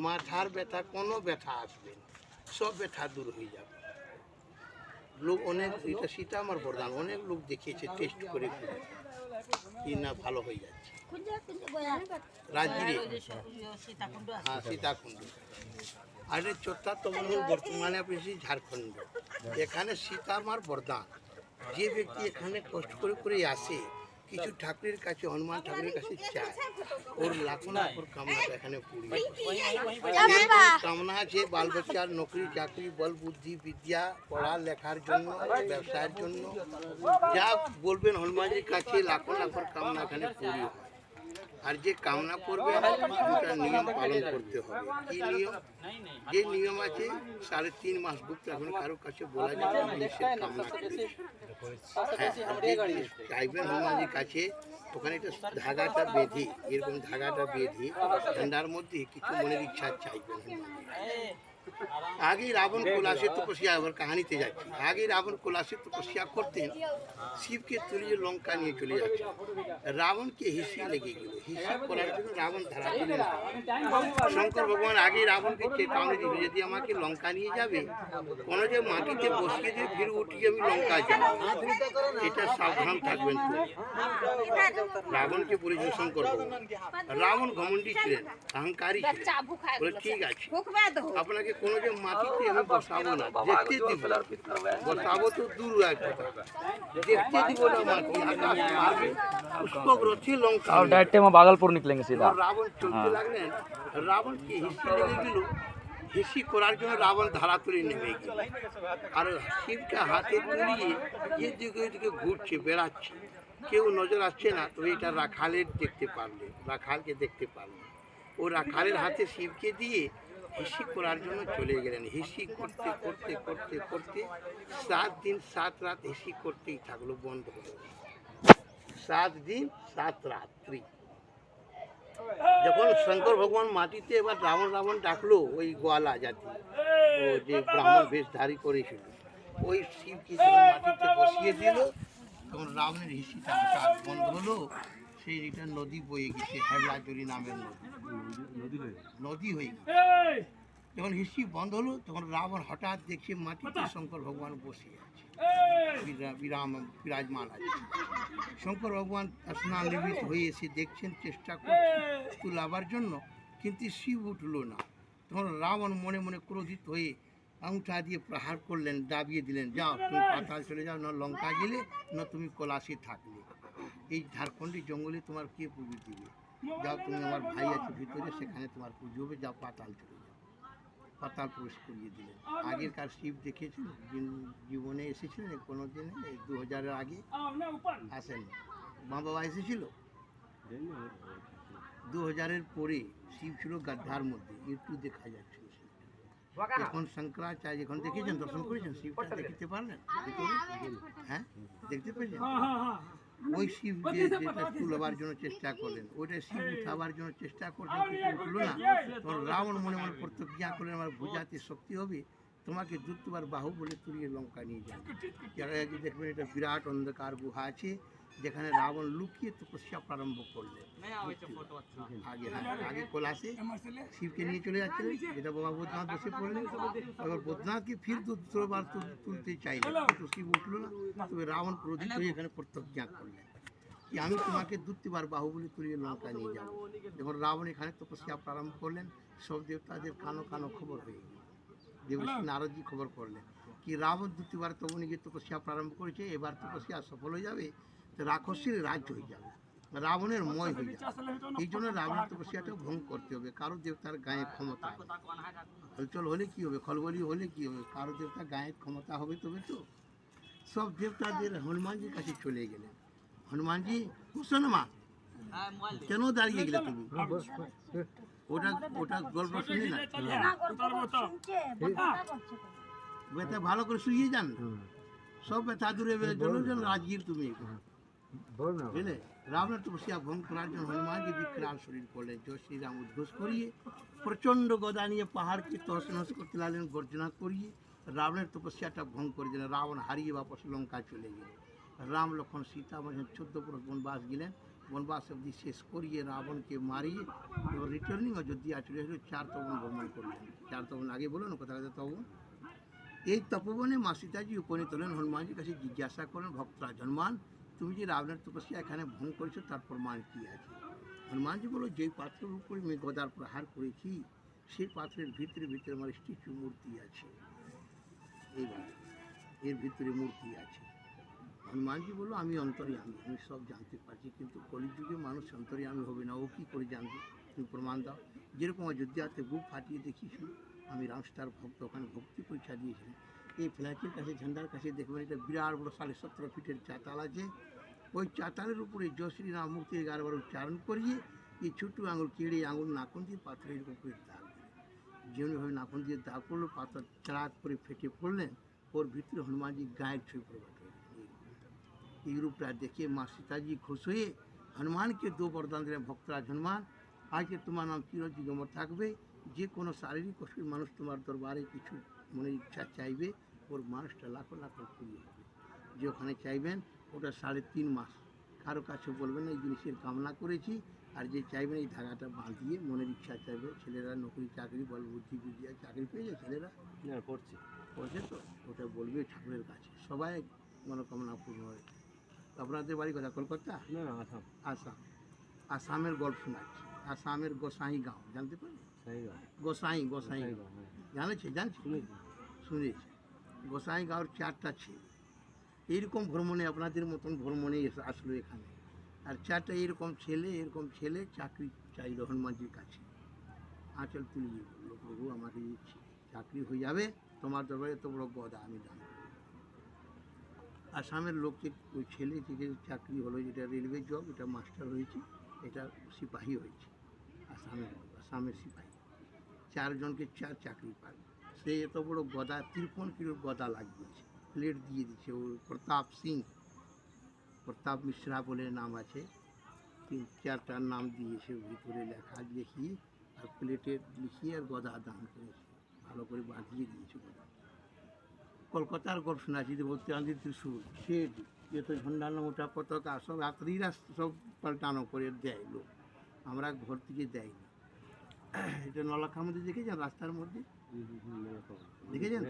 মাথার ব্যথা, কোনো ব্যথা আসবে না, সব ব্যথা দূর হয়ে যাবে। লোক অনেক, এটা সীতা আমার বরদান, অনেক লোক দেখিয়েছে টেস্ট করে কি না ভালো হয়ে যাচ্ছে। রাজগিরি, হ্যাঁ সীতাকুণ্ড। আর এটা চতুর্থ মঙ্গল বর্তমানে আপনি ঝাড়খণ্ড। এখানে সীতা আমার বরদান। যে ব্যক্তি এখানে কষ্ট করে করে আসে, কিছু ঠাকুরের কাছে, হনুমান ঠাকুরের কাছে চায়, ওর লাখো লাখ ওর কামনাটা এখানে পূর্ণ। কামনা আছে বাল বাচ্চার নকরি চাকরি, বল বুদ্ধি বিদ্যা, পড়া লেখার জন্য, ব্যবসায়ের জন্য, যা বলবেন হনুমানজির কাছে লাখো লাখ ওর কামনা এখানে পূর্ণ হয়। আর যে কামনা করবে দুটা নিয়ম পালন করতে হবে। কি নিয়ম? যে নিয়ম আছে 3.5 মাস গুপ্ত এখন কারো কাছে বলা যাবে না নিজের কামনা করবে। হ্যাঁ, চাইবেন হনুমানজির কাছে, ওখানে একটা ধাগাটা বেঁধে, এরকম ধাগাটা বেঁধে ঠান্ডার মধ্যে কিছু মনের ইচ্ছা চাইবেন হনুমানজির। আগে রাবণ কৈলাসে তপস্যা, আবার কাহানিতে যাচ্ছি। আগে রাবণ কৈলাসে তপস্যা করতেন, শিবকে তুলিয়ে লঙ্কা নিয়ে চলে যাচ্ছে। রাবণকে হিসি লেগে গেল, হিসি করার জন্য রাবণ ধরা দিলেন। শঙ্কর ভগবান আগে রাবণকে চেতাवनी দিল, যদি আমাকে লঙ্কা নিয়ে যাবে, কোনো যে মাটিতে বসিয়ে দিয়ে ফিরে উঠিয়ে আমি লঙ্কা যাব, এটা সাবধান থাকবেন। রাবণকে বলেছেন শঙ্কর ভগবান। রাবণ ঘমণ্ডী ছিলেন, অহংকারী ছিলেন। বলে ঠিক আছে, আপনাকে কোনো যে মাটিতে আমি বসাবো না, দেখতে দিব। বসাবো তো দূর এক কথা, देखते দিব না মাটি, আকাশ মারবে, পুষ্পগ্রথি লঙ্কা। और डायरेक्ट में भागलपुर निकलेंगे सीधा। রাবণ চলতে লাগলেন, রাবণকে হিসি লেগে গেল। হিসি করার জন্য রাবণ ধারাতলে নেমে গেল, আর শিবকে হাতে তুলিয়ে এদিকে ওইদিকে ঘুরছে, বেড়াচ্ছে, কেউ নজর আসছে না। তো এটা রাখালের দেখতে পারলেন, রাখালকে দেখতে পারলেন। ও রাখালের হাতে শিবকে দিয়ে হিসি করার জন্য চলে গেলেন। হিসি করতে করতে করতে করতে 7 দিন 7 রাত হিসি করতেই থাকলো, বন্ধ হলো। 7 দিন 7 রাত্রি। যখন শঙ্কর ভগবান মাটিতে এবার রাবণ ডাকলো, ওই গোয়ালা জাতি, ও যে ব্রাহ্মণ বেশধারী করেছিল, ওই শিবকে যখন মাটিতে বসিয়ে দিল, তখন রাবণের হিসিটা হঠাৎ বন্ধ হলো। সেই এটা নদী বয়ে গেছে, হেবলাজরি নামের নদী হয়ে গেছে। যখন হিসি বন্ধ হলো, তখন রাবণ হঠাৎ দেখছে মাটিতে শঙ্কর ভগবান বসে আছে, বিরাজমান আছে। শঙ্কর ভগবান স্নান নিবৃত্ত হয়ে এসে দেখছেন, চেষ্টা করছেন তুলাবার জন্য, কিন্তু শিব উঠলো না। তখন রাবণ মনে মনে ক্রোধিত হয়ে আঙুঠা দিয়ে প্রহার করলেন, দাবিয়ে দিলেন, যাও তুমি পাতাল চলে যাও, না লঙ্কা গেলে, না তুমি কৈলাসে থাকলে। এই ঝাড়খণ্ডী জঙ্গলে তোমার কে পুজো দিবে? যাও, তুমি আমার ভাই আছে ভিতরে, সেখানে তোমার পুজো হবে, যাও পাতাল চলে যাও। পাতাল প্রবেশ করিয়ে দিলেন। আগেরকার শিব দেখেছেন, জীবনে এসেছিলেন কোনো দিনে? 2000-এর আগে আসেন। মা বাবা এসেছিল 2000-এর পরে। শিব ছিল গাদ্ধার মধ্যে, একটু দেখা যাচ্ছিল। এখন শঙ্করাচার্য, এখন দেখেছেন, দর্শন করেছেন, শিবটা দেখতে পারলেন? হ্যাঁ, দেখতে পেয়েছেন? ওই শিব যেটা তুলবার জন্য চেষ্টা করলেন, ওইটা শিব উঠাবার জন্য চেষ্টা করছেন, কিন্তু উঠলো না। তখন রাবণ মনে মনে প্রতিজ্ঞা করলেন, আমার ভুজাতে শক্তি হবে, তোমাকে দুবার বাহু বলে তুলিয়ে লঙ্কা নিয়ে যাবে। যারা দেখবেন, এটা বিরাট অন্ধকার গুহা আছে, যেখানে রাবণ লুকিয়ে তপস্যা প্রারম্ভ করলেন। আগে কৈলাসে শিবকে নিয়ে চলে যাচ্ছিলেন, যেটা বাবা বৈদ্যনাথ বসে পড়লেন। এবার বৈদ্যনাথকে ফির দ্বিতীয়বার তুলতে চাইলেন, কিন্তু শিব উঠল না। তবে রাবণ ক্রোধিত হয়ে এখানে প্রতিজ্ঞা করলেন কি আমি তোমাকে দ্বিতীয়বার বাহুবলী তুলিয়ে লঙ্কা নিয়ে যাবো। যখন রাবণ এখানে তপস্যা প্রারম্ভ করলেন, সব দেবতাদের কানো কানো খবর হয়ে গেল। দেবশ্রী নারদজি খবর করলেন কি রাবণ দ্বিতীয়বার তবনিকে তপস্যা প্রারম্ভ করেছে, এবার তপস্যা সফল হয়ে যাবে, তো রাক্ষসের রাজ্য হয়ে যাবে, রাবণের ময় হয়ে যাবে। এই জন্য রাবণের তপস্যাটা ভঙ্গ করতে হবে। কারো দেবতার গায়ে ক্ষমতা, হলচল হলে কি হবে, খলবলি হলে কি হবে, কারো দেবতার গায়ে ক্ষমতা হবে তবে তো। সব দেবতাদের হনুমানজির কাছে চলে গেলেন। হনুমানজি, কুশন মা, কেন দাঁড়িয়ে গেলে তুমি? ওটা ওটা গল্প শুনি না, ব্যথা ভালো করে শুয়ে যান, সব ব্যথা দূরে চলুন। রাজগীর তুমি বুঝলে, রাবণের তপস্যা ভঙ্গ করার জন্য হনুমানজি বিকরাল শরীর করলেন। জয় শ্রীরাম উদ্ঘোষ করিয়ে প্রচণ্ড গদা নিয়ে পাহাড়কে তহস নহস করতে লাগলেন, গর্জনা করিয়ে রাবণের তপস্যাটা ভঙ্গ করে দিলেন। রাবণ হারিয়ে বাপস লঙ্কা চলে গেল। রাম লক্ষ্মণ সীতা 14 বছর বনবাস গেলেন, বনবাস অবধি শেষ করিয়ে রাবণকে মারিয়ে এবার রিটার্নিং অযোধ্যা চলে এসে 4 তপন ভ্রমণ করলেন। 4 তপন আগে বলো না কোথায় তপন। এই তপবনে মা সীতাজি উপনীত হলেন। হনুমানজির কাছে জিজ্ঞাসা করেন, ভক্তরা হনুমান, তুমি যে রাবণের তপস্যা এখানে ভঙ্গ করেছো তার প্রমাণ কী আছে? হনুমানজি বলল, যেই পাত্রের উপরে আমি গদার প্রহার করেছি সেই পাত্রের ভিতরে ভিতরে আমার স্ট্যাচু মূর্তি আছে। এইবার এর ভিতরে মূর্তি আছে। হনুমানজি বলল, আমি অন্তর্যামী, আমি সব জানতে পারছি, কিন্তু কলিযুগে মানুষ অন্তর্যামী হবে না, ও কী করে জানবে? তুমি প্রমাণ দাও। যেরকম অযোধ্যাতে বুক ফাটিয়ে দেখিয়েছিল, আমি রামস্টার ভক্ত, ওখানে ভক্তি পরীক্ষা দিয়েছিলাম। এই ফ্ল্যাটের কাছে ঝান্ডার কাছে দেখবেন একটা বিরাট বড় 17.5 ফিটের চাতাল আছে। ওই চাতালের উপরে জয়শ্রী রাম মূর্তি 11 বার উচ্চারণ করিয়ে এই ছোট্ট আঙুল কেড়ে আঙুল নাকন দিয়ে পাথরের উপরে দাগ দিলেন। যেমনিভাবে নাকন দিয়ে দাগ পড়লো, পাথর চাক করে ফেটে পড়লেন। ওর ভিতরে হনুমানজি গায়ের ছবি প্রকট হয়ে গেল। এই রূপটা দেখে মা সীতাজি খুশ হয়ে হনুমানকে 2 বরদান দিলেন, ভক্তরাজ হনুমান, আজকে তোমার নাম চিরদিগম্বর থাকবে। যে কোনো শারীরিক অসুখ মানুষ তোমার দরবারে কিছু মনের ইচ্ছা চাইবে, ওর মানুষটা লাখো লাখো পুরিয়ে হবে। যে ওখানে চাইবেন ওটা 3.5 মাস কারো কাছে বলবেন না এই জিনিসের কামনা করেছি, আর যে চাইবেন এই ধাগাটা বাঁধিয়ে মনের ইচ্ছা চাইবে। ছেলেরা নকরি চাকরি বল বুদ্ধি বুঝিয়ে চাকরি পেয়ে যায়, ছেলেরা পড়ছে তো ওটা বলবে ঠাকুরের কাছে, সবাই মনোকামনা পূর্ণ হয়। আপনাদের বাড়ি কথা কলকাতা? না আসাম। আসাম। আসামের গল্প শোনাচ্ছি। আসামের গোসাই গাঁও জানতে পারেন? গোসাই গাঁও জানেছে? শুনেছে। গোসাই গাঁওর 4টা ছেলে এইরকম ভ্রমণে, আপনাদের মতন ভ্রমণে আসলো এখানে। আর 4টা এরকম ছেলে চাকরি চাইল হনুমানজির কাছে। আঁচল তুলিয়ে বললো, প্রভু আমাকে চাকরি হয়ে যাবে, তোমার দরবারে এত বড় গদা আমি দান করব। আসামের লোককে ওই ছেলে থেকে চাকরি হলো, যেটা রেলওয়ে জব, এটা মাস্টার হয়েছে, এটা সিপাহী হয়েছে। আসামের সিপাহী 4 জনকে 4 চাকরি পায়। সে এত বড় গদা 53 কিলোর গদা লাগিয়েছে, প্লেট দিয়ে দিচ্ছে। ও প্রতাপ মিশ্রা বলে নাম আছে, 3-4টার নাম দিয়েছে, ভিতরে লেখা লিখিয়ে আর প্লেটে লিখিয়ে আর গদা দান করেছে, ভালো করে বাঁধিয়ে দিয়েছে গদা। কলকাতার গল্প শোনাচ্ছি, বলতে আনন্দিত ত্রিশূল শেড, যেত ঝন্ডানো মোটা পতাকা সব রাত্রিরা সব পাল্টানো করে দেয় লোক, আমরা ঘর থেকে দেয়নি। এটা নলাখা মধ্যে দেখেছেন, রাস্তার মধ্যে দেখেছেন?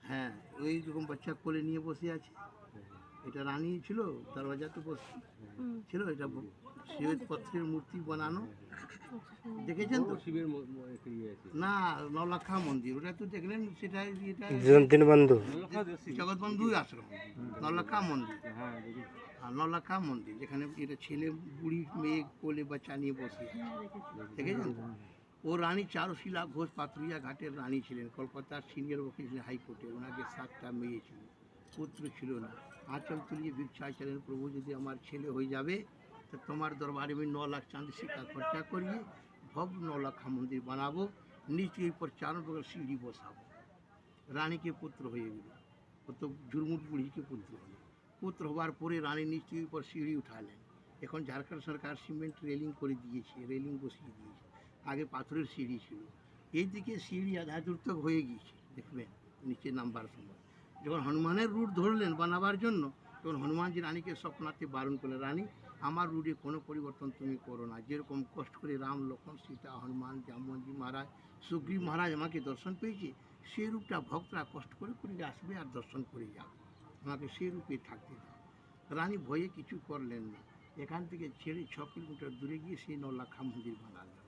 হ্যাঁ, ওই রকম বাচ্চা কোলে নিয়ে বসে আছে। এটা রানী ছিল, দরওয়াজাতে বসে ছিল। এটা শ্বেতপত্রের মূর্তি বানানো, দেখেছেন তো? শিবের না, নলাখা মন্দির, ওটা তো দেখলেন। সেটা এটা জগৎবন্ধু আশ্রম, নলাখা মন্দির। আর নলাখা মন্দির যেখানে এটা ছেলে বুড়ি মেয়ে কোলে বাচ্চা নিয়ে বসে, দেখেছেন তো? ও রানী চারুশীলা ঘোষ পাথুরিয়া ঘাটের রানী ছিলেন, কলকাতার সিনিয়র ওকিল ছিলেন হাইকোর্টে। ওনাকে 7টা মেয়ে ছিল, পুত্র ছিল না। আঁচল তুলিয়ে ভিক্ষা ছিলেন, প্রভু যদি আমার ছেলে হয়ে যাবে তো তোমার দরবারে আমি 9 লাখ চাঁদি শিক্ষা খরচা করিয়ে ভব্য নলাখা মন্দির বানাবো, নিচে এরপর 4 প্রকার সিঁড়ি বসাবো। রানীকে পুত্র হয়ে গেল, ও তো ঝুরমুট বুড়িকে পুত্র হলো। পুত্র হওয়ার পরে রানী নিশ্চয়ই পর সিঁড়ি উঠালেন। এখন ঝাড়খণ্ড সরকার সিমেন্ট রেলিং করে দিয়েছে, রেলিং বসিয়ে দিয়েছে, আগে পাথরের সিঁড়ি ছিল। এইদিকে সিঁড়ি আধা দূর তক হয়ে গিয়েছে, দেখবেন নিচে নামবার সময়। যখন হনুমানের রুট ধরলেন বানাবার জন্য, তখন হনুমানজি রানীকে স্বপ্নাতে বারণ করলেন, রানী আমার রুটে কোনো পরিবর্তন তুমি করো না। যেরকম কষ্ট করে রাম লক্ষ্মণ সীতা হনুমান জামবন্জি মহারাজ সুগ্রীব মহারাজ আমাকে দর্শন পেয়েছে, সেই রূপটা ভক্তরা কষ্ট করে করে আসবে আর দর্শন করে যাবে, আমাকে সেই রূপে থাকতে দাও। রানী ভয়ে কিছু করলেন না, এখান থেকে ছেড়ে 6 কিলোমিটার দূরে গিয়ে সেই নলাখা মন্দির বানালেন।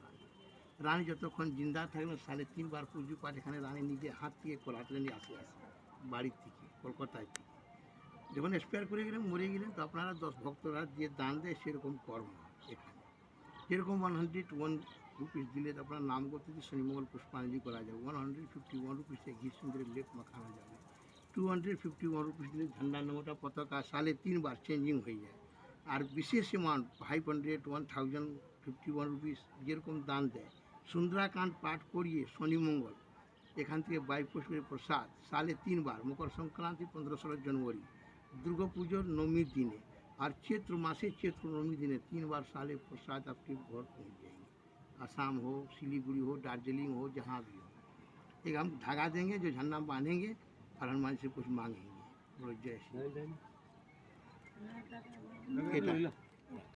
রানী যতক্ষণ জিন্দা থাকলেন 3.5 বার পুজো পাঠ এখানে রানী নিজে হাত থেকে করাতলেন আসে বাড়ির থেকে, কলকাতায় থেকে। যখন এক্সপায়ার করে গেলেন, মরে গেলেন, তো আপনারা 10 ভক্তরা যে দান দেয় সেরকম কর্ম এখানে। যেরকম 101 রুপিস দিলে আপনার নাম করতে শনিমঙ্গল পুষ্পাঞ্জলি করা যাবে, 151 রুপিসে ঘি সুন্দরের লেপ মাখানো যাবে, 251 রুপিস দিলে ঝান্ডা নমটা পতাকা 3.5 বার চেঞ্জিং হয়ে যায়। আর বিশেষ অ্যামাউন্ট 500, 1051 রুপিস যেরকম দান দেয়, সুন্দরাকাণ্ড পাঠ করিয়ে শনিমঙ্গল এখান থেকে বাইপুষ্পের প্রসাদ 3.5 বার, মকর সংক্রান্তি 15-16 জানুয়ারি, दुर्गा पुजोर नवमी दिने और चैत्र मासे चैत्र नवमी दिने 3 बार साले प्रसाद आपके घर पहुँच जाएंगे। आसाम हो, सिलीगुड़ी हो, दार्जिलिंग हो, जहाँ भी हो, एक हम धागा देंगे जो झंडा बांधेंगे और हनुमान से कुछ मांगेंगे। बोलो जय श्री राम।